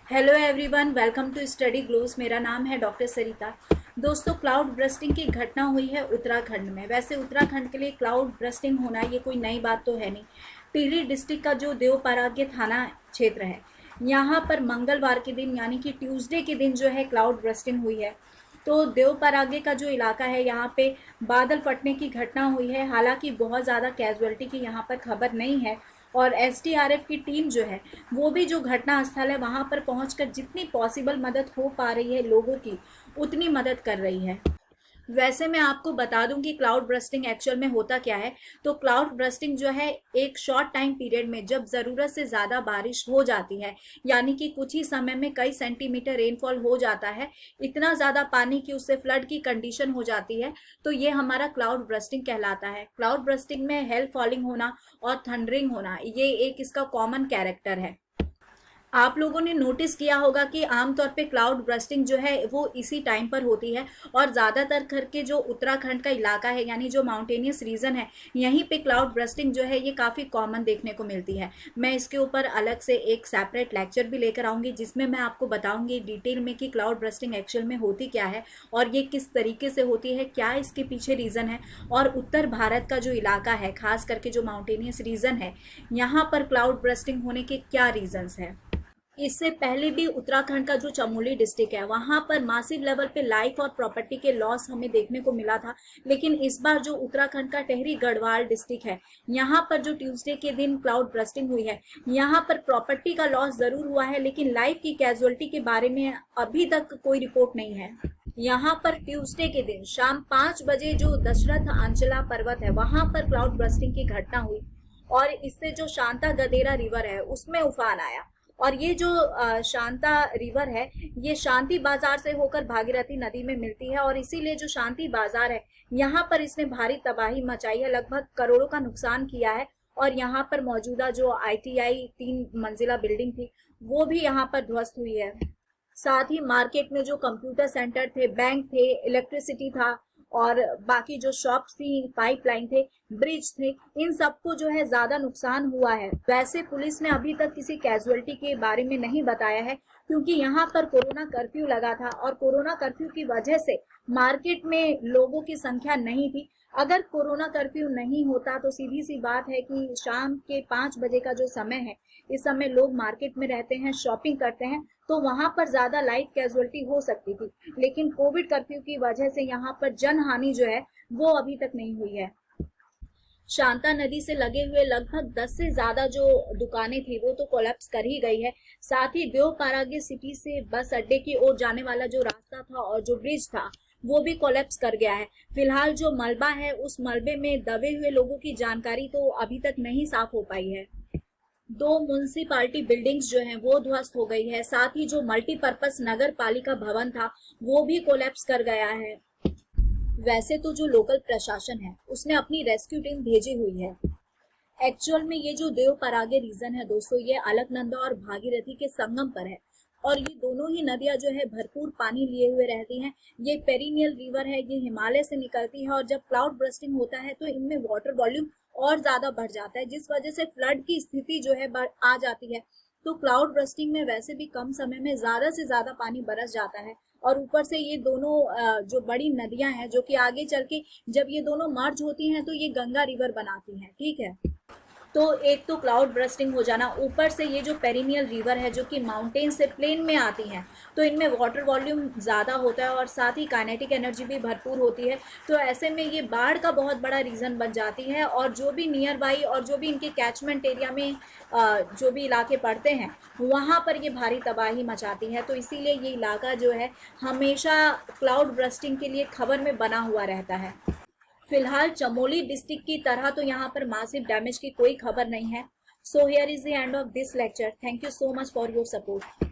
Hello everyone, welcome to study gloss. मेरा नाम है डॉक्टर सरिता। दोस्तों, क्लाउड ब्रस्टिंग की घटना हुई है उत्तराखंड में। वैसे उत्तराखंड के लिए क्लाउड ब्रस्टिंग होना ये कोई नई बात तो है नहीं। टिहरी डिस्ट्रिक्ट का जो देवपराग्य थाना क्षेत्र है, यहाँ पर मंगलवार के दिन यानी कि ट्यूसडे के दिन जो है क्लाउड ब्रस्टिंग हुई है। तो देवपरागे का जो इलाका है, यहाँ पे बादल फटने की घटना हुई है। हालांकि बहुत ज़्यादा कैजुअलिटी की यहाँ पर खबर नहीं है। और एसडीआरएफ की टीम जो है वो भी जो घटना स्थल है वहाँ पर पहुँचकर जितनी पॉसिबल मदद हो पा रही है लोगों की, उतनी मदद कर रही है। वैसे मैं आपको बता दूं कि क्लाउड ब्रस्टिंग एक्चुअल में होता क्या है। तो क्लाउड ब्रस्टिंग जो है एक शॉर्ट टाइम पीरियड में जब ज़रूरत से ज़्यादा बारिश हो जाती है, यानी कि कुछ ही समय में कई सेंटीमीटर रेनफॉल हो जाता है, इतना ज़्यादा पानी की उससे फ्लड की कंडीशन हो जाती है, तो ये हमारा क्लाउड ब्रस्टिंग कहलाता है। क्लाउड ब्रस्टिंग में हेल फॉलिंग होना और थंडरिंग होना ये एक इसका कॉमन कैरेक्टर है। आप लोगों ने नोटिस किया होगा कि आमतौर पे क्लाउड ब्रस्टिंग जो है वो इसी टाइम पर होती है। और ज़्यादातर करके जो उत्तराखंड का इलाका है यानी जो माउंटेनियस रीजन है, यहीं पे क्लाउड ब्रस्टिंग जो है ये काफ़ी कॉमन देखने को मिलती है। मैं इसके ऊपर अलग से एक सेपरेट लेक्चर भी लेकर आऊँगी जिसमें मैं आपको बताऊँगी डिटेल में कि क्लाउड ब्रस्टिंग एक्चुअल में होती क्या है और ये किस तरीके से होती है, क्या इसके पीछे रीज़न है। और उत्तर भारत का जो इलाका है, खास करके जो माउंटेनियस रीजन है, यहाँ पर क्लाउड ब्रस्टिंग होने के क्या रीजन्स हैं। इससे पहले भी उत्तराखंड का जो चमोली डिस्ट्रिक्ट है वहां पर मासिव लेवल पे लाइफ और प्रॉपर्टी के लॉस हमें देखने को मिला था। लेकिन इस बार जो उत्तराखंड का टेहरी गढ़वाल डिस्ट्रिक्ट है, यहाँ पर जो ट्यूसडे के दिन क्लाउड ब्रस्टिंग हुई है, यहाँ पर प्रॉपर्टी का लॉस जरूर हुआ है लेकिन लाइफ की कैजुअलिटी के बारे में अभी तक कोई रिपोर्ट नहीं है। यहाँ पर ट्यूसडे के दिन शाम 5 बजे जो दशरथ आंचला पर्वत है वहां पर क्लाउड ब्रस्टिंग की घटना हुई और इससे जो शांता गदेरा रिवर है उसमें उफान आया। और ये जो शांता रिवर है, ये शांति बाजार से होकर भागीरथी नदी में मिलती है और इसीलिए जो शांति बाजार है यहाँ पर इसने भारी तबाही मचाई है, लगभग करोड़ों का नुकसान किया है। और यहाँ पर मौजूदा जो आईटीआई 3 मंजिला बिल्डिंग थी वो भी यहाँ पर ध्वस्त हुई है। साथ ही मार्केट में जो कंप्यूटर सेंटर थे, बैंक थे, इलेक्ट्रिसिटी था और बाकी जो शॉप्स थी, पाइपलाइन थे, ब्रिज थे, इन सबको जो है ज्यादा नुकसान हुआ है। वैसे पुलिस ने अभी तक किसी कैजुअलिटी के बारे में नहीं बताया है क्योंकि यहाँ पर कोरोना कर्फ्यू लगा था और कोरोना कर्फ्यू की वजह से मार्केट में लोगों की संख्या नहीं थी। अगर कोरोना कर्फ्यू नहीं होता तो सीधी सी बात है कि शाम के 5 बजे का जो समय है, इस समय लोग मार्केट में रहते हैं, शॉपिंग करते हैं, तो वहां पर ज्यादा लाइफ कैजुअलिटी हो सकती थी। लेकिन कोविड कर्फ्यू की वजह से यहाँ पर जन हानि जो है वो अभी तक नहीं हुई है। शांता नदी से लगे हुए लगभग 10 से ज्यादा जो दुकानें थी वो तो कोलैप्स कर ही गई है। साथ ही देवपारागे सिटी से बस अड्डे की ओर जाने वाला जो रास्ता था और जो ब्रिज था वो भी कोलैप्स कर गया है। फिलहाल जो मलबा है उस मलबे में दबे हुए लोगों की जानकारी तो अभी तक नहीं साफ हो पाई है। 2 म्युनिसिपालिटी बिल्डिंग्स जो हैं वो ध्वस्त हो गई है। साथ ही जो मल्टीपर्पज नगर पालिका भवन था वो भी कोलैप्स कर गया है। वैसे तो जो लोकल प्रशासन है उसने अपनी रेस्क्यू टीम भेजी हुई है। एक्चुअल में ये जो देवपरागे रीजन है दोस्तों, ये अलकनंदा और भागीरथी के संगम पर है और ये दोनों ही नदियां जो है भरपूर पानी लिए हुए रहती हैं। ये पेरिनियल रिवर है, ये हिमालय से निकलती है और जब क्लाउड ब्रस्टिंग होता है तो इनमें वाटर वॉल्यूम और ज्यादा बढ़ जाता है जिस वजह से फ्लड की स्थिति जो है आ जाती है। तो क्लाउड ब्रस्टिंग में वैसे भी कम समय में ज्यादा से ज्यादा पानी बरस जाता है और ऊपर से ये दोनों जो बड़ी नदियां हैं जो कि आगे चल के जब ये दोनों मर्ज होती हैं तो ये गंगा रिवर बनाती हैं। ठीक है, तो एक तो क्लाउड ब्रस्टिंग हो जाना, ऊपर से ये जो पेरिनियल रिवर है जो कि माउंटेन से प्लेन में आती हैं तो इनमें वाटर वॉल्यूम ज़्यादा होता है और साथ ही काइनेटिक एनर्जी भी भरपूर होती है। तो ऐसे में ये बाढ़ का बहुत बड़ा रीज़न बन जाती है और जो भी नियर बाई और जो भी इनके कैचमेंट एरिया में जो भी इलाके पड़ते हैं वहाँ पर ये भारी तबाही मचाती है। तो इसीलिए ये इलाका जो है हमेशा क्लाउड ब्रस्टिंग के लिए खबर में बना हुआ रहता है। फिलहाल चमोली डिस्ट्रिक्ट की तरह तो यहाँ पर मासिव डैमेज की कोई खबर नहीं है। So here is the end of this lecture. Thank you so much for your support.